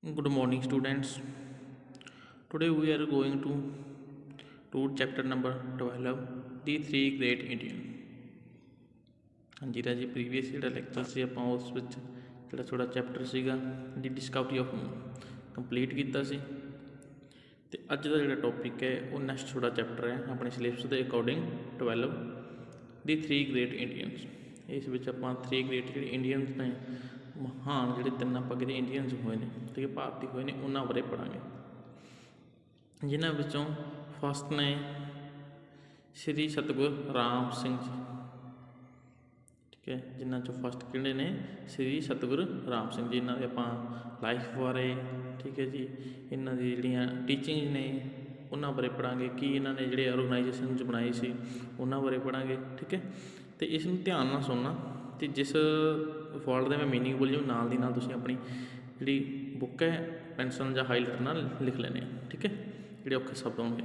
Good morning, students. Today we are going to read chapter number 12, The Three Great Indian. ਹਾਂਜੀ ਰਾਜੀ previous ਜਿਹੜਾ lecture ਸੀ ਆਪਾਂ ਉਸ ਵਿੱਚ ਜਿਹੜਾ ਥੋੜਾ ਚੈਪਟਰ ਸੀਗਾ ਦੀ ਡਿਸਕਵਰੀ ਆਫ ਮੂਨ ਕੰਪਲੀਟ ਕੀਤਾ ਸੀ ਤੇ ਅੱਜ ਦਾ ਜਿਹੜਾ ਟੌਪਿਕ ਹੈ ਉਹ ਨੈਕਸਟ ਥੋੜਾ ਚੈਪਟਰ ਹੈ ਆਪਣੇ ਸਿਲੇਬਸ ਦੇ ਅਕੋਰਡਿੰਗ 12 ਦੀ 3 ਗ੍ਰੇਟ ਇੰਡੀਅਨਸ। ਇਸ ਵਿੱਚ ਆਪਾਂ 3 ਗ੍ਰੇਟ ਜਿਹੜੇ ਇੰਡੀਅਨਸ ਨੇ ਮਹਾਨ ਜਿਹੜੇ ਤਿੰਨ ਆਪਾਂ ਕਿਤੇ ਇੰਡੀਅਨਸ ਹੋਏ ਨੇ ਠੀਕ ਹੈ ਭਾਰਤੀ ਹੋਏ ਨੇ ਉਹਨਾਂ ਬਾਰੇ ਪੜ੍ਹਾਂਗੇ, ਜਿਨ੍ਹਾਂ ਵਿੱਚੋਂ ਫਸਟ ਨੇ ਸ਼੍ਰੀ ਸਤਿਗੁਰੂ ਰਾਮ ਸਿੰਘ ਜੀ। ਠੀਕ ਹੈ, ਜਿਨ੍ਹਾਂ 'ਚੋਂ ਫਸਟ ਕਿਹੜੇ ਨੇ ਸ਼੍ਰੀ ਸਤਿਗੁਰੂ ਰਾਮ ਸਿੰਘ ਜੀ। ਇਹਨਾਂ ਦੇ ਆਪਾਂ ਲਾਈਫ ਬਾਰੇ ਠੀਕ ਹੈ ਜੀ, ਇਹਨਾਂ ਦੀ ਜਿਹੜੀਆਂ ਟੀਚਿੰਗ ਨੇ ਉਹਨਾਂ ਬਾਰੇ ਪੜ੍ਹਾਂਗੇ, ਕੀ ਇਹਨਾਂ ਨੇ ਜਿਹੜੇ ਆਰਗਨਾਈਜੇਸ਼ਨਸ ਬਣਾਏ ਸੀ ਉਹਨਾਂ ਬਾਰੇ ਪੜ੍ਹਾਂਗੇ। ਠੀਕ ਹੈ, ਅਤੇ ਇਸ ਨੂੰ ਧਿਆਨ ਨਾਲ ਸੁਣਨਾ ਅਤੇ ਜਿਸ ਵਰਡ ਦੇ ਮੈਂ ਮੀਨਿੰਗ ਬੋਲੀ ਉਹ ਨਾਲ ਦੀ ਨਾਲ ਤੁਸੀਂ ਆਪਣੀ ਜਿਹੜੀ ਬੁੱਕ ਹੈ ਪੈਨਸਲ ਜਾਂ ਹਾਈਲਾਈਟਰ ਨਾਲ ਲਿਖ ਲੈਣੇ ਆ। ਠੀਕ ਹੈ, ਜਿਹੜੇ ਔਖੇ ਸ਼ਬਦ ਹੋਣਗੇ।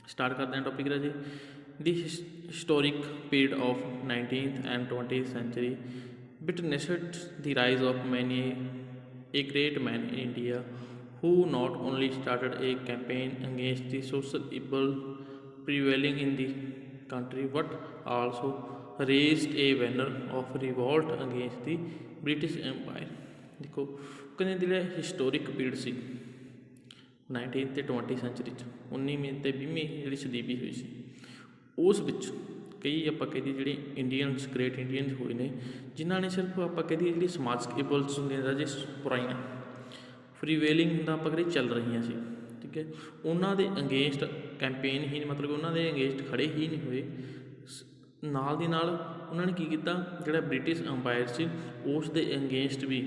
ਸਟਾਰਟ ਕਰਦੇ ਹਾਂ ਟੌਪਿਕ ਰਾਜੇ। ਦੀ historic period of 19th and 20th century witnessed the rise of many a great man in India who not only started a campaign against the social evil prevailing in the country but also raised a banner of revolt against the British Empire। ਦੇਖੋ ਕਹਿੰਦੇ ਜਿਹੜਾ historic period ਸੀ 19th ਅਤੇ 20th sanctuary 'ਚ 19ਵੀਂ ਅਤੇ 20ਵੀਂ ਜਿਹੜੀ ਸਦੀਵੀ ਹੋਈ ਸੀ, ਉਸ ਵਿੱਚ ਕਈ ਆਪਾਂ ਕਹਦੇ ਜਿਹੜੇ ਇੰਡੀਅਨਸ ਗ੍ਰੇਟ ਇੰਡੀਅਨਸ ਹੋਏ ਨੇ ਜਿਨ੍ਹਾਂ ਨੇ ਸਿਰਫ ਆਪਾਂ ਕਹਦੇ ਜਿਹੜੀ ਸਮਾਜਿਕ ਇਬਲਸ ਹੁੰਦੀਆਂ ਰਾਜੇ ਬੁਰਾਈਆਂ ਫਰੀਵੇਲਿੰਗ ਹੁੰਦਾ ਆਪਾਂ ਕਹਿੰਦੇ ਚੱਲ ਰਹੀਆਂ ਸੀ। ਠੀਕ ਹੈ, ਉਹਨਾਂ ਦੇ ਅਗੇਂਸਟ ਕੈਂਪੇਨ ਹੀ ਮਤਲਬ ਉਹਨਾਂ ਦੇ ਅਗੇਂਸਟ ਖੜ੍ਹੇ ਹੀ ਨਹੀਂ ਹੋਏ, ਨਾਲ ਦੀ ਨਾਲ ਉਹਨਾਂ ਨੇ ਕੀ ਕੀਤਾ ਜਿਹੜਾ ਬ੍ਰਿਟਿਸ਼ ਅੰਪਾਇਰ ਸੀ ਉਸ ਦੇ ਅਗੇਂਸਟ ਵੀ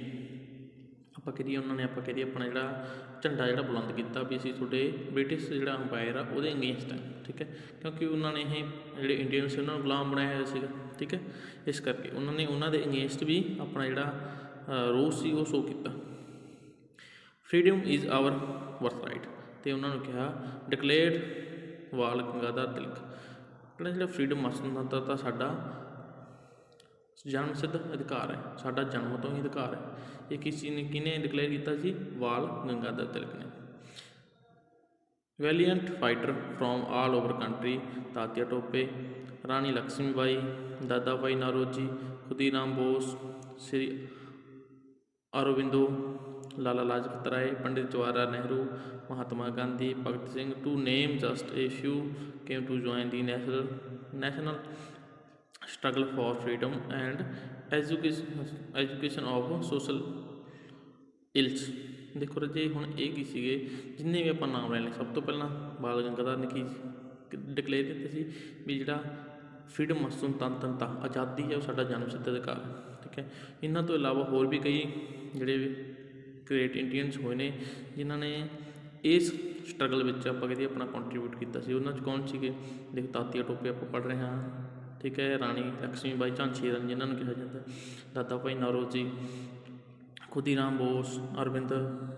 ਆਪਾਂ ਕਹੀਏ ਉਹਨਾਂ ਨੇ ਆਪਾਂ ਕਹੀਏ ਆਪਣਾ ਜਿਹੜਾ ਝੰਡਾ ਜਿਹੜਾ ਬੁਲੰਦ ਕੀਤਾ ਵੀ ਅਸੀਂ ਤੁਹਾਡੇ ਬ੍ਰਿਟਿਸ਼ ਜਿਹੜਾ ਅੰਪਾਇਰ ਆ ਉਹਦੇ ਅਗੇਂਸਟ ਹੈ। ਠੀਕ ਹੈ, ਕਿਉਂਕਿ ਉਹਨਾਂ ਨੇ ਇਹ ਜਿਹੜੇ ਇੰਡੀਅਨ ਸੀ ਉਹਨਾਂ ਨੂੰ ਗੁਲਾਮ ਬਣਾਇਆ ਹੋਇਆ ਸੀਗਾ। ਠੀਕ ਹੈ, ਇਸ ਕਰਕੇ ਉਹਨਾਂ ਨੇ ਉਹਨਾਂ ਦੇ ਅਗੇਂਸਟ ਵੀ ਆਪਣਾ ਜਿਹੜਾ ਰੋਸ ਸੀ ਉਹ ਸ਼ੋ ਕੀਤਾ। Freedom is our worth right, ਅਤੇ ਉਹਨਾਂ ਨੂੰ ਕਿਹਾ ਡਿਕਲੇਅਰਡ ਬਾਲ ਗੰਗਾਧਰ ਤਿਲਕ ਕਹਿੰਦਾ ਜਿਹੜਾ ਫਰੀਡਮ ਮਸਤ ਤਾਂ ਸਾਡਾ ਜਨਮ ਸਿੱਧ ਅਧਿਕਾਰ ਹੈ, ਸਾਡਾ ਜਨਮ ਤੋਂ ਹੀ ਅਧਿਕਾਰ ਹੈ। ਇਹ ਕਿਹਨੇ ਡਿਕਲੇਅਰ ਕੀਤਾ ਸੀ? ਬਾਲ ਗੰਗਾਧਰ ਤਿਲਕ ਨੇ। Valiant fighter from all over country Tatya Tope, Rani Lakshmi Bai, Dadabhai Naoroji, Khudiram Bose, Shri Aurobindo, Lala Lajpat Rai, Pandit Jawahar Lal Nehru, Mahatma Gandhi, Bhagat Singh to name just a few came to join the national struggle for freedom and education of social ills। ਦੇਖੋ ਰਾਜੇ ਹੁਣ ਇਹ ਕੀ ਸੀਗੇ ਜਿੰਨੇ ਵੀ ਆਪਾਂ ਨਾਮ ਲੈ ਲਏ, ਸਭ ਤੋਂ ਪਹਿਲਾਂ ਬਾਲ ਗੰਗਾਧਰ ਨੇ ਕੀ ਡਿਕਲੇਅਰ ਕੀਤੇ ਸੀ ਵੀ ਜਿਹੜਾ ਫਰੀਡਮ ਸੁਤੰਤਰਤਾ ਆਜ਼ਾਦੀ ਹੈ ਉਹ ਸਾਡਾ ਜਨਮ ਸਿੱਧ ਅਧਿਕਾਰ ਹੈ। ਠੀਕ ਹੈ, ਇਹਨਾਂ ਤੋਂ ਇਲਾਵਾ ਹੋਰ ਵੀ ਕਈ ਜਿਹੜੇ ਗ੍ਰੇਟ ਇੰਡੀਅਨਸ ਹੋਏ ਨੇ ਜਿਨ੍ਹਾਂ ਨੇ ਇਸ ਸਟਰਗਲ ਵਿੱਚ ਆਪਾਂ ਕਹਦੇ ਆਪਣਾ ਕੰਟਰੀਬਿਊਟ ਕੀਤਾ ਸੀ। ਉਹਨਾਂ 'ਚ ਕੌਣ ਸੀਗੇ? ਦੇਖੋ ਤਾਤਿਆ ਟੋਪੇ ਆਪਾਂ ਪੜ੍ਹ ਰਹੇ ਹਾਂ। ਠੀਕ ਹੈ, ਰਾਣੀ ਲਕਸ਼ਮੀ ਬਾਈ, ਝਾਂਸੀ ਰਾਣੀ ਜਿਹਨਾਂ ਨੂੰ ਕਿਹਾ ਜਾਂਦਾ, ਦਾਦਾ ਭਾਈ ਨੌਰੋਜੀ, ਖੁਦੀਰਾਮ ਬੋਸ, ਅਰਵਿੰਦ,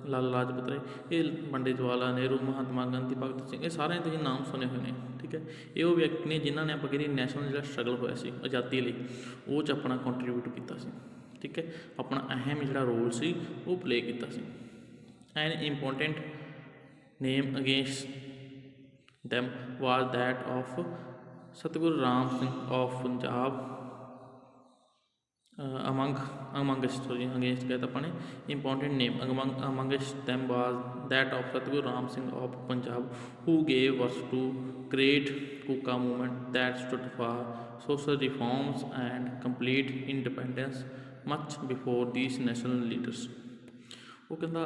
ਲਾਲਾ ਲਾਜਪਤ ਰਾਏ, ਇਹ ਪੰਡਿਤ ਜਵਾਹਰ ਲਾਲ ਨਹਿਰੂ, ਮਹਾਤਮਾ ਗਾਂਧੀ, ਭਗਤ ਸਿੰਘ, ਇਹ ਸਾਰਿਆਂ ਤੁਸੀਂ ਨਾਮ ਸੁਣੇ ਹੋਏ ਨੇ। ਠੀਕ ਹੈ, ਇਹ ਉਹ ਵਿਅਕਤੀ ਨੇ ਜਿਨ੍ਹਾਂ ਨੇ ਆਪਾਂ ਕਹਿੰਦੇ ਨੈਸ਼ਨਲ ਜਿਹੜਾ ਸਟਰਗਲ ਹੋਇਆ ਸੀ ਆਜ਼ਾਦੀ ਲਈ ਉਹ 'ਚ ਆਪਣਾ ਕੰਟਰੀਬਿਊਟ ਕੀਤਾ ਸੀ। ਠੀਕ ਹੈ, ਆਪਣਾ ਅਹਿਮ ਜਿਹੜਾ ਰੋਲ ਸੀ ਉਹ ਪਲੇ ਕੀਤਾ ਸੀ। An important name against them was that of Satguru Ram Singh of Punjab amongst against ਕਹਿ ਤਾ ਆਪਾਂ ਨੇ important name amongst them was that of Satguru Ram Singh of Punjab who gave birth to great Kuka movement that stood for social reforms and complete independence much before these national leaders. ਉਹ ਕਹਿੰਦਾ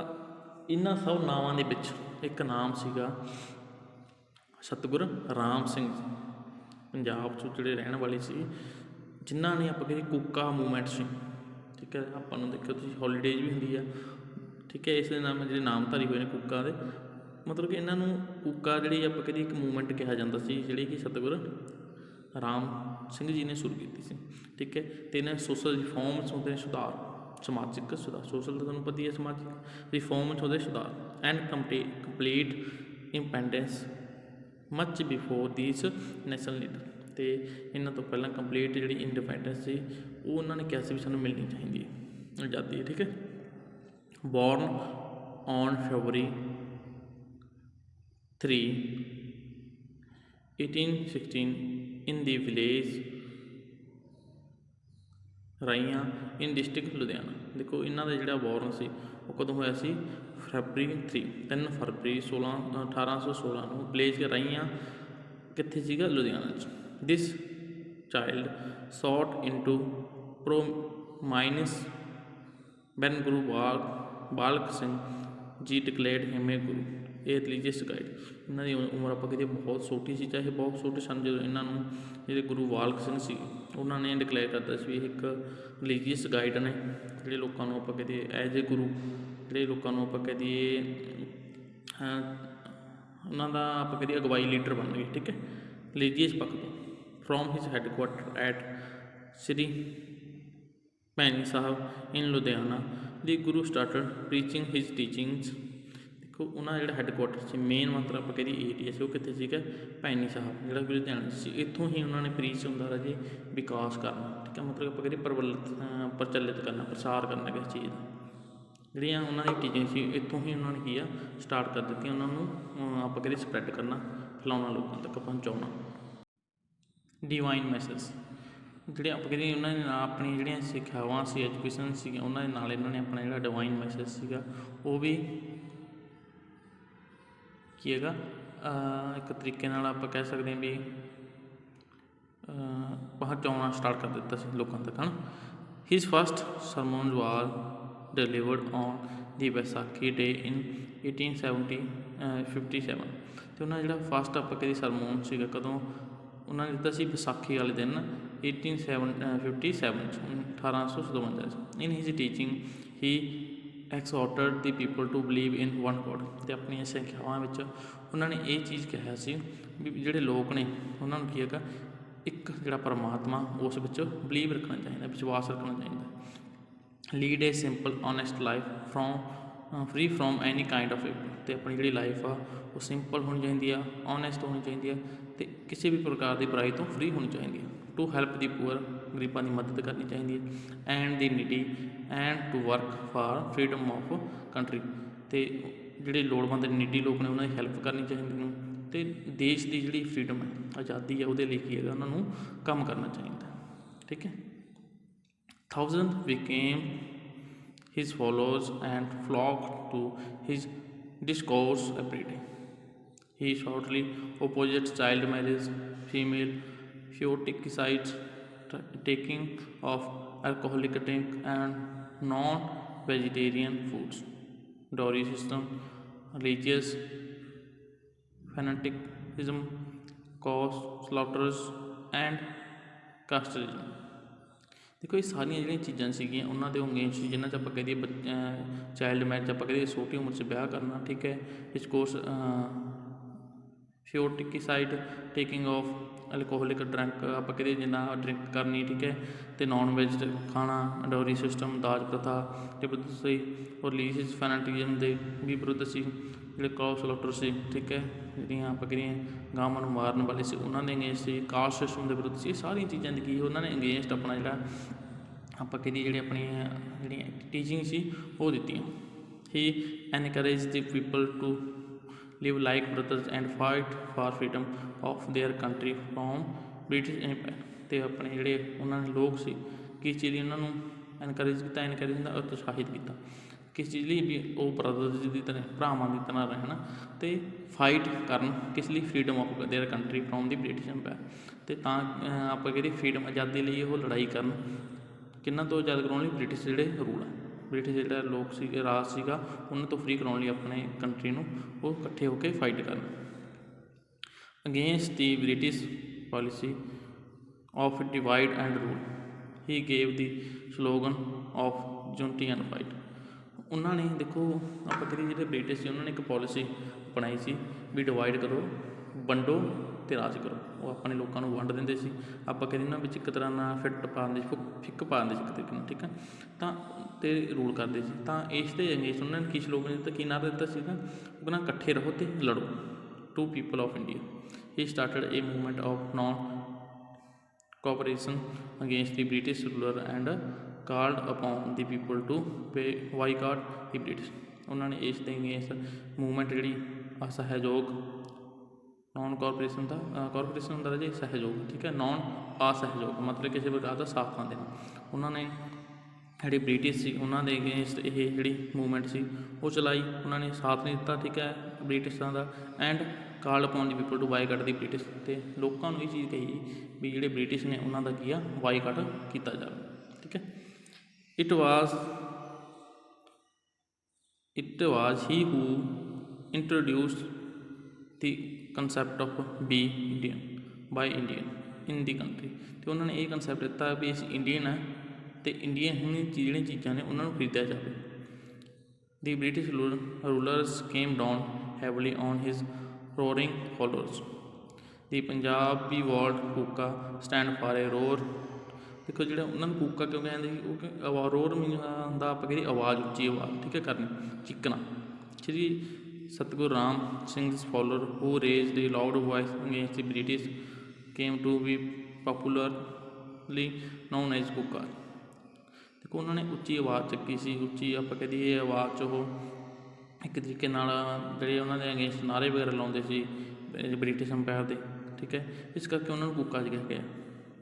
ਇਹਨਾਂ ਸਭ ਨਾਵਾਂ ਦੇ ਵਿੱਚ ਇੱਕ ਨਾਮ ਸੀਗਾ ਸਤਿਗੁਰੂ ਰਾਮ ਸਿੰਘ ਪੰਜਾਬ 'ਚੋਂ ਜਿਹੜੇ ਰਹਿਣ ਵਾਲੇ ਸੀ, ਜਿਨ੍ਹਾਂ ਨੇ ਆਪਾਂ ਕਹਿੰਦੇ ਕੂਕਾ ਮੂਵਮੈਂਟ ਸੀ। ਠੀਕ ਹੈ, ਆਪਾਂ ਨੂੰ ਦੇਖਿਓ ਤੁਸੀਂ ਹੌਲੀਡੇਜ਼ ਵੀ ਹੁੰਦੀ ਆ। ਠੀਕ ਹੈ, ਇਸ ਦੇ ਨਾਮ ਜਿਹੜੇ ਨਾਮਧਾਰੀ ਹੋਏ ਨੇ ਕੂਕਾ ਦੇ, ਮਤਲਬ ਕਿ ਇਹਨਾਂ ਨੂੰ ਕੂਕਾ ਜਿਹੜੀ ਆਪਾਂ ਕਹਿੰਦੇ ਇੱਕ ਮੂਵਮੈਂਟ ਕਿਹਾ ਜਾਂਦਾ ਸੀ ਜਿਹੜੀ ਕਿ ਸਤਿਗੁਰੂ ਰਾਮ ਸਿੰਘ ਜੀ ਨੇ ਸ਼ੁਰੂ ਕੀਤੀ ਸੀ। ਠੀਕ ਹੈ, ਅਤੇ ਇਹਨਾਂ ਸੋਸ਼ਲ ਰਿਫੋਰਮਸ ਹੁੰਦੇ ਨੇ ਸੁਧਾਰ, ਸਮਾਜਿਕ ਸੁਧਾਰ, ਸੋਸ਼ਲ ਤਾਂ ਤੁਹਾਨੂੰ ਪਤਾ ਹੀ ਹੈ, ਸਮਾਜਿਕ ਰਿਫੋਰਮਸ ਹੁੰਦੇ ਸੁਧਾਰ and complete independence much before these national leader. ਅਤੇ ਇਹਨਾਂ ਤੋਂ ਪਹਿਲਾਂ ਕੰਪਲੀਟ ਜਿਹੜੀ ਇੰਡੀਪੈਂਡੈਂਸ ਸੀ ਉਹ ਉਹਨਾਂ ਨੇ ਕਿਹਾ ਸੀ ਵੀ ਸਾਨੂੰ ਮਿਲਣੀ ਚਾਹੀਦੀ ਹੈ ਆਜ਼ਾਦੀ। ਠੀਕ ਹੈ, born on February 3, 1816 in the village Raiyan in district Ludhiana. ਦੇਖੋ ਇਹਨਾਂ ਦਾ ਜਿਹੜਾ ਬੋਰਨ ਸੀ ਉਹ ਕਦੋਂ ਹੋਇਆ ਸੀ? ਫਰਵਰੀ 3 ਫਰਵਰੀ 1816 ਨੂੰ ਵਿਲੇਜ ਰਾਈਆਂ ਕਿੱਥੇ ਸੀਗਾ? ਲੁਧਿਆਣਾ 'ਚ। This child shot into prominence when Guru Balak Singh ji declared ਹਿਮ ਏ ਗੁਰੂ। ਇਹ ਰਿਲੀਜੀਅਸ ਗਾਈਡ, ਇਹਨਾਂ ਦੀ ਉਮਰ ਆਪਾਂ ਕਹਿੰਦੇ ਬਹੁਤ ਛੋਟੀ ਸੀ, ਚਾਹੇ ਬਹੁਤ ਛੋਟੇ ਸਨ ਜਦੋਂ ਇਹਨਾਂ ਨੂੰ ਜਿਹੜੇ ਗੁਰੂ ਬਾਲਕ ਸਿੰਘ ਸੀ ਉਹਨਾਂ ਨੇ ਡਿਕਲੇਅਰ ਕਰਤਾ ਸੀ ਵੀ ਇਹ ਇੱਕ ਰਿਲੀਜੀਅਸ ਗਾਈਡ ਨੇ, ਜਿਹੜੇ ਲੋਕਾਂ ਨੂੰ ਆਪਾਂ ਕਹਦੇ ਐਜ਼ ਏ ਗੁਰੂ, ਜਿਹੜੇ ਲੋਕਾਂ ਨੂੰ ਆਪਾਂ ਕਹਿ ਦਈਏ ਉਹਨਾਂ ਦਾ ਆਪਾਂ ਕਹਦੇ ਅਗਵਾਈ ਲੀਡਰ ਬਣ ਗਏ। ਠੀਕ ਹੈ, ਰਿਲੀਜੀਅਸ ਪੱਖ ਤੋਂ। From his headquarter at Sri Bhaini Sahib in Ludhiana the Guru started preaching his teachings. ਦੇਖੋ ਉਹਨਾਂ ਦਾ ਜਿਹੜਾ ਹੈਡਕੁਆਟਰ ਸੀ, ਮੇਨ ਮਤਲਬ ਆਪਾਂ ਕਹਿੰਦੇ ਏਰੀਆ ਸੀ ਉਹ ਕਿੱਥੇ ਸੀਗਾ? ਭੈਣੀ ਸਾਹਿਬ, ਜਿਹੜਾ ਵੀ ਲੁਧਿਆਣਾ ਸੀ। ਇੱਥੋਂ ਹੀ ਉਹਨਾਂ ਨੇ ਪ੍ਰੀਚ ਹੁੰਦਾ ਰਾਜੇ ਵਿਕਾਸ ਕਰਨਾ। ਠੀਕ ਹੈ, ਮਤਲਬ ਆਪਾਂ ਕਹਿੰਦੇ ਪ੍ਰਚਲਿਤ ਕਰਨਾ, ਪ੍ਰਸਾਰ ਕਰਨਾ ਕਿਸੇ ਚੀਜ਼ ਦਾ। ਜਿਹੜੀਆਂ ਉਹਨਾਂ ਦੀ ਟੀਚਿੰਗ ਸੀ ਇੱਥੋਂ ਹੀ ਉਹਨਾਂ ਨੇ ਕੀ ਆ ਸਟਾਰਟ ਕਰ ਦਿੱਤੀਆਂ, ਉਹਨਾਂ ਨੂੰ ਆਪਾਂ ਕਹਿੰਦੇ ਸਪਰੈਡ ਕਰਨਾ, ਫੈਲਾਉਣਾ, ਲੋਕਾਂ ਤੱਕ ਪਹੁੰਚਾਉਣਾ। ਡਿਵਾਈਨ ਮੈਸੇਜ, ਜਿਹੜੇ ਆਪਾਂ ਕਹਿੰਦੇ ਉਹਨਾਂ ਨੇ ਆਪਣੀ ਜਿਹੜੀਆਂ ਸਿੱਖਿਆਵਾਂ ਸੀ, ਐਜੂਕੇਸ਼ਨ ਸੀ, ਉਹਨਾਂ ਦੇ ਨਾਲ ਇਹਨਾਂ ਨੇ ਆਪਣਾ ਜਿਹੜਾ ਡਿਵਾਈਨ ਮੈਸੇਜ ਸੀਗਾ ਉਹ ਵੀ ਕੀ ਹੈਗਾ ਇੱਕ ਤਰੀਕੇ ਨਾਲ ਆਪਾਂ ਕਹਿ ਸਕਦੇ ਹਾਂ ਵੀ ਪਹੁੰਚਾਉਣਾ ਸਟਾਰਟ ਕਰ ਦਿੱਤਾ ਸੀ ਲੋਕਾਂ ਤੱਕ, ਹੈ ਨਾ। His first sermon was delivered on the Vaisakhi day in 1857 ਅਤੇ ਉਹਨਾਂ ਜਿਹੜਾ ਫਸਟ ਆਪਾਂ ਕਹਿੰਦੇ ਸਰਮਨ ਸੀਗਾ ਕਦੋਂ ਉਹਨਾਂ ਨੇ ਦਿੱਤਾ ਸੀ? ਵਿਸਾਖੀ ਵਾਲੇ ਦਿਨ 1857 'ਚ। In his teaching he exhorted the people to believe in one God. ਅਤੇ ਆਪਣੀਆਂ ਸਿੱਖਿਆਵਾਂ ਵਿੱਚ ਉਹਨਾਂ ਨੇ ਇਹ ਚੀਜ਼ ਕਿਹਾ ਸੀ ਵੀ ਜਿਹੜੇ ਲੋਕ ਨੇ ਉਹਨਾਂ ਨੂੰ ਕੀ ਹੈਗਾ ਇੱਕ ਜਿਹੜਾ ਪਰਮਾਤਮਾ ਉਸ ਵਿੱਚ ਬਲੀਵ ਰੱਖਣਾ ਚਾਹੀਦਾ, ਵਿਸ਼ਵਾਸ ਰੱਖਣਾ ਚਾਹੀਦਾ। Lead A simple honest life free from any kind of evil. ਅਤੇ ਆਪਣੀ ਜਿਹੜੀ ਲਾਈਫ ਆ ਉਹ ਸਿੰਪਲ ਹੋਣੀ ਚਾਹੀਦੀ ਆ, ਓਨੈਸਟ ਹੋਣੀ ਚਾਹੀਦੀ ਆ ਅਤੇ ਕਿਸੇ ਵੀ ਪ੍ਰਕਾਰ ਦੀ ਬੁਰਾਈ ਤੋਂ ਫਰੀ ਹੋਣੀ ਚਾਹੀਦੀ ਹੈ। ਟੂ ਹੈਲਪ ਦੀ ਪੂਅਰ, ਗਰੀਬਾਂ ਦੀ ਮਦਦ ਕਰਨੀ ਚਾਹੀਦੀ ਹੈ। And the needy and to work for freedom of country. ਅਤੇ ਜਿਹੜੇ ਲੋੜਵੰਦ ਨੀਡੀ ਲੋਕ ਨੇ ਉਹਨਾਂ ਦੀ ਹੈਲਪ ਕਰਨੀ ਚਾਹੀਦੀ ਨੂੰ, ਅਤੇ ਦੇਸ਼ ਦੀ ਜਿਹੜੀ ਫਰੀਡਮ ਹੈ, ਆਜ਼ਾਦੀ ਹੈ, ਉਹਦੇ ਲਈ ਕੀ ਹੈਗਾ ਉਹਨਾਂ ਨੂੰ ਕੰਮ ਕਰਨਾ ਚਾਹੀਦਾ। ਠੀਕ ਹੈ। Thousand became his followers and flock to his discourse every day. He shortly opposed child marriage, female feudicides, taking of alcoholic drink and non-vegetarian foods, dowry system, religious fanaticism, cause slaughters and casteism। ਦੇਖੋ ਇਹ ਸਾਰੀਆਂ ਜਿਹੜੀਆਂ ਚੀਜ਼ਾਂ ਸੀਗੀਆਂ ਉਹਨਾਂ ਦੇ ਅੰਗੇਂਸਟ ਸੀ, ਜਿਨ੍ਹਾਂ 'ਚ ਆਪਾਂ ਕਹਿ ਦਈਏ ਚਾਈਲਡ ਮੈਰਿਜ ਆਪਾਂ ਕਹਿ ਦਈਏ ਛੋਟੀ ਉਮਰ 'ਚ ਵਿਆਹ ਕਰਨਾ। ਠੀਕ ਹੈ। Discourse foeticide, taking of alcoholic drink ਆਪਾਂ ਕਹਿ ਦਈਏ ਜਿੰਨਾ ਡਰਿੰਕ ਕਰਨੀ। ਠੀਕ ਹੈ। ਅਤੇ ਨੋਨ ਵੈਜ ਖਾਣਾ, ਡੋਰੀ ਸਿਸਟਮ, ਦਾਜ ਪ੍ਰਥਾ ਦੇ ਵਿਰੁੱਧ ਸੀ। ਔਰ ਰਿਲੀਜੀਅਸ ਫੈਨੇਟਿਜ਼ਮ ਦੇ ਵੀ ਵਿਰੁੱਧ ਸੀ। ਜਿਹੜੇ ਕੌ ਸਲੌਟਰ ਸੀ, ਠੀਕ ਹੈ, ਜਿਹੜੀਆਂ ਆਪਾਂ ਕਹਿੰਦੇ ਗਾਵਾਂ ਨੂੰ ਮਾਰਨ ਵਾਲੇ ਸੀ ਉਹਨਾਂ ਦੇ ਅਗੇਂਸਟ ਸੀ। ਕਾਸਟ ਸਿਸਟਮ ਦੇ ਵਿਰੁੱਧ ਸੀ। ਇਹ ਸਾਰੀਆਂ ਚੀਜ਼ਾਂ ਦੀ ਕੀ ਉਹਨਾਂ ਨੇ ਅਗੇਂਸਟ ਆਪਣਾ ਜਿਹੜਾ ਆਪਾਂ ਕਹਿੰਦੇ ਜਿਹੜੀ ਆਪਣੀਆਂ ਜਿਹੜੀਆਂ ਟੀਚਿੰਗ ਸੀ ਉਹ ਦਿੱਤੀਆਂ। He encouraged the people to live like brothers and fight for freedom of their country from British Empire. ਅਤੇ ਆਪਣੇ ਜਿਹੜੇ ਉਹਨਾਂ ਦੇ ਲੋਕ ਸੀ ਕਿਸ ਚੀਜ਼ ਲਈ ਉਹਨਾਂ ਨੂੰ ਐਨਕਰੇਜ ਕੀਤਾ, ਐਨਕਰੇਜ ਦਾ ਉਤਸ਼ਾਹਿਤ ਕੀਤਾ ਕਿਸ ਚੀਜ਼ ਲਈ ਵੀ ਉਹ ਬ੍ਰਦਰਸ ਦੀ ਤਰ੍ਹਾਂ ਭਰਾਵਾਂ ਦੀ ਤਰ੍ਹਾਂ ਰਹਿਣ ਅਤੇ ਫਾਈਟ ਕਰਨ ਕਿਸ ਲਈ? Freedom of their country from the British Empire. ਅਤੇ ਤਾਂ ਆਪਾਂ ਕਹਿੰਦੇ ਫਰੀਡਮ ਆਜ਼ਾਦੀ ਲਈ ਉਹ ਲੜਾਈ ਕਰਨ, ਕਿਹਨਾਂ ਤੋਂ ਆਜ਼ਾਦ ਕਰਾਉਣ ਲਈ? ਬ੍ਰਿਟਿਸ਼ ਜਿਹੜੇ ਰੂਲ ਹੈ, ਬ੍ਰਿਟਿਸ਼ ਜਿਹੜਾ ਲੋਕ ਸੀਗੇ, ਰਾਜ ਸੀਗਾ, ਉਹਨਾਂ ਤੋਂ ਫਰੀ ਕਰਾਉਣ ਲਈ ਆਪਣੇ ਕੰਟਰੀ ਨੂੰ ਉਹ ਇਕੱਠੇ ਹੋ ਕੇ ਫਾਈਟ ਕਰਨ against the British policy of divide and rule. He gave the slogan of unity and fight. ਉਹਨਾਂ ਨੇ ਦੇਖੋ ਆਪਾਂ ਕਹਿੰਦੇ ਜਿਹੜੇ ਬ੍ਰਿਟਿਸ਼ ਸੀ ਉਹਨਾਂ ਨੇ ਇੱਕ ਪੋਲਿਸੀ ਅਪਣਾਈ ਸੀ ਵੀ ਡਿਵਾਈਡ ਕਰੋ, ਵੰਡੋ ਅਤੇ ਰਾਜ ਕਰੋ। ਉਹ ਆਪਣੇ ਲੋਕਾਂ ਨੂੰ ਵੰਡ ਦਿੰਦੇ ਸੀ। ਆਪਾਂ ਕਹਿੰਦੇ ਇਹਨਾਂ ਵਿੱਚ ਇੱਕ ਤਰ੍ਹਾਂ ਨਾਲ ਫਿੱਟ ਪਾ ਦਿੰਦੇ ਸੀ, ਫਿੱਕ ਪਾ ਦਿੰਦੇ ਸੀ ਇੱਕ ਤਰੀਕੇ ਨਾਲ। ਠੀਕ ਹੈ। ਤਾਂ ਅਤੇ ਰੂਲ ਕਰਦੇ ਸੀ। ਤਾਂ ਇਸ ਦੇ ਅਗੇਂਸਟ ਉਹਨਾਂ ਨੇ ਕੀ ਸਲੋਗਨ ਦਿੱਤਾ, ਕੀ ਨਾਅਰਾ ਦਿੱਤਾ ਸੀਗਾ? ਉਹ ਕਹਿੰਦਾ ਇਕੱਠੇ ਰਹੋ ਅਤੇ ਲੜੋ। To people of India. He started a movement of non cooperation against the British ruler and called upon the people to boycott the British. ਉਹਨਾਂ ਨੇ ਇਸ ਦੇ ਅਗੇਂਸਟ ਮੂਵਮੈਂਟ ਜਿਹੜੀ ਅਸਹਿਯੋਗ ਨੌਨ ਕਾਰਪੋਰੇਸ਼ਨ ਹੁੰਦਾ ਜੀ ਸਹਿਯੋਗ, ਠੀਕ ਹੈ, ਨੌਨ ਅਸਹਿਯੋਗ ਮਤਲਬ ਕਿਸੇ ਪ੍ਰਕਾਰ ਦਾ ਸਾਥ ਨਾ ਦੇਣਾ। ਉਹਨਾਂ ਨੇ ਜਿਹੜੇ ਬ੍ਰਿਟਿਸ਼ ਸੀ ਉਹਨਾਂ ਦੇ ਅਗੇਂਸਟ ਇਹ ਜਿਹੜੀ ਮੂਵਮੈਂਟ ਸੀ ਉਹ ਚਲਾਈ, ਉਹਨਾਂ ਨੇ ਸਾਥ ਨਹੀਂ ਦਿੱਤਾ, ਠੀਕ ਹੈ, ਬ੍ਰਿਟਿਸ਼ਾਂ ਦਾ। And called upon the people to boycott the British, ਅਤੇ ਲੋਕਾਂ ਨੂੰ ਇਹ ਚੀਜ਼ ਕਹੀ ਵੀ ਜਿਹੜੇ ਬ੍ਰਿਟਿਸ਼ ਨੇ ਉਹਨਾਂ ਦਾ ਕੀ ਆ ਬਾਈਕਾਟ ਕੀਤਾ ਜਾਵੇ, ਠੀਕ ਹੈ। It was he who introduced the concept of be Indian buy Indian in the country, ਅਤੇ ਉਹਨਾਂ ਨੇ ਇਹ ਕੰਸੈਪਟ ਦਿੱਤਾ ਵੀ ਅਸੀਂ ਇੰਡੀਅਨ ਹੈ ਅਤੇ ਇੰਡੀਅਨ ਜਿਹੜੀਆਂ ਚੀਜ਼ਾਂ ਨੇ ਉਹਨਾਂ ਨੂੰ ਖਰੀਦਿਆ ਜਾਵੇ। The British rulers came down heavily on his roaring followers. The Punjabi word Kuka stand for a roar. ਦੇਖੋ ਜਿਹੜਾ ਉਹਨਾਂ ਨੂੰ ਕੂਕਾ ਕਿਉਂ ਕਹਿੰਦੇ ਸੀ, ਉਹ ਰੋਰ ਮੀਨ ਹੁੰਦਾ ਆਪਾਂ ਕਹਿੰਦੇ ਆਵਾਜ਼, ਉੱਚੀ ਆਵਾਜ਼, ਠੀਕ ਹੈ, ਕਰਨੀ, ਚੀਕਣਾ। ਸ਼੍ਰੀ ਸਤਿਗੁਰੂ Ram ਸਿੰਘ's follower who raised a loud voice against the British came to be popularly known as ਕੂਕਾ। ਦੇਖੋ ਉਹਨਾਂ ਨੇ ਉੱਚੀ ਆਵਾਜ਼ ਚੱਕੀ ਸੀ, ਉੱਚੀ ਆਪਾਂ ਕਹਿ ਦਈਏ ਆਵਾਜ਼ 'ਚ ਉਹ ਇੱਕ ਤਰੀਕੇ ਨਾਲ ਜਿਹੜੇ ਉਹਨਾਂ ਦੇ ਅਗੇਂਸਟ ਨਾਅਰੇ ਵਗੈਰਾ ਲਾਉਂਦੇ ਸੀ ਬ੍ਰਿਟਿਸ਼ ਅੰਪਾਇਰ ਦੇ, ਠੀਕ ਹੈ, ਇਸ ਕਰਕੇ ਉਹਨਾਂ ਨੂੰ ਕੂਕਾ ਕਿਹਾ ਗਿਆ।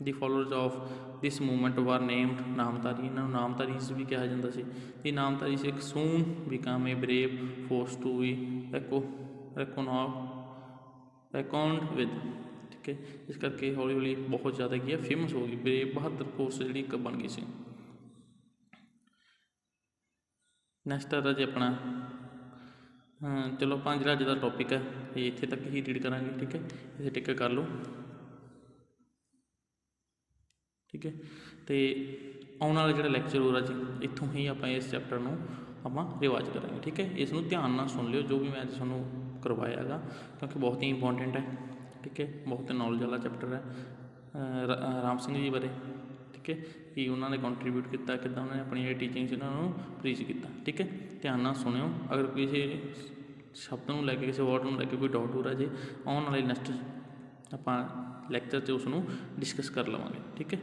The followers of this movement were named Namdhari, ਇਹਨਾਂ ਨੂੰ ਨਾਮਧਾਰੀਜ਼ ਵੀ ਕਿਹਾ ਜਾਂਦਾ ਸੀ। ਦੀ Namdhari sect soon become a brave force to be reckoned with, ਠੀਕ ਹੈ, ਇਸ ਕਰਕੇ ਹੌਲੀ ਹੌਲੀ ਬਹੁਤ ਜ਼ਿਆਦਾ ਕੀ ਹੈ ਫੇਮਸ ਹੋ ਗਈ, ਬਰੇਵ ਬਹਾਦਰ ਫੋਰਸ ਜਿਹੜੀ ਇੱਕ ਬਣ ਗਈ ਸੀ। ਨੈਕਸਟ ਆ ਜੀ ਆਪਣਾ ਚਲੋ ਆਪਾਂ ਜਿਹੜਾ ਅੱਜ ਦਾ ਟੋਪਿਕ ਹੈ ਇਹ ਇੱਥੇ ਤੱਕ ਹੀ ਰੀਡ ਕਰਾਂਗੇ, ਠੀਕ ਹੈ, ਇੱਥੇ ਟਿਕ ਕਰ ਲਓ, ਠੀਕ ਹੈ। ਅਤੇ ਆਉਣ ਵਾਲਾ ਜਿਹੜਾ ਲੈਕਚਰ ਹੋ ਰਿਹਾ ਜੀ ਇੱਥੋਂ ਹੀ ਆਪਾਂ ਇਸ ਚੈਪਟਰ ਨੂੰ ਆਪਾਂ ਰਿਵਾਈਜ਼ ਕਰਾਂਗੇ, ਠੀਕ ਹੈ। ਇਸ ਨੂੰ ਧਿਆਨ ਨਾਲ ਸੁਣ ਲਿਓ ਜੋ ਵੀ ਮੈਂ ਅੱਜ ਤੁਹਾਨੂੰ ਕਰਵਾਇਆ ਹੈਗਾ, ਕਿਉਂਕਿ ਬਹੁਤ ਹੀ ਇੰਪੋਰਟੈਂਟ ਹੈ, ਠੀਕ ਹੈ, ਬਹੁਤ ਨੌਲੇਜ ਵਾਲਾ ਚੈਪਟਰ ਹੈ ਰਾਮ ਸਿੰਘ ਜੀ ਬਾਰੇ, ਠੀਕ ਹੈ, ਕਿ ਉਹਨਾਂ ਨੇ ਕੰਟਰੀਬਿਊਟ ਕੀਤਾ, ਕਿੱਦਾਂ ਉਹਨਾਂ ਨੇ ਆਪਣੀ ਜਿਹੜੀ ਟੀਚਿੰਗ ਸੀ ਉਹਨਾਂ ਨੂੰ ਪ੍ਰੀਚ ਕੀਤਾ, ਠੀਕ ਹੈ। ਧਿਆਨ ਨਾਲ ਸੁਣਿਓ, ਅਗਰ ਕਿਸੇ ਸ਼ਬਦ ਨੂੰ ਲੈ ਕੇ ਕਿਸੇ ਵਰਡ ਨੂੰ ਲੈ ਕੇ ਕੋਈ ਡਾਊਟ ਹੋ ਰਿਹਾ ਜੇ ਆਉਣ ਵਾਲੇ ਨੈਕਸਟ ਆਪਾਂ ਲੈਕਚਰ 'ਚ ਉਸ ਨੂੰ ਡਿਸਕਸ ਕਰ ਲਵਾਂਗੇ, ਠੀਕ ਹੈ।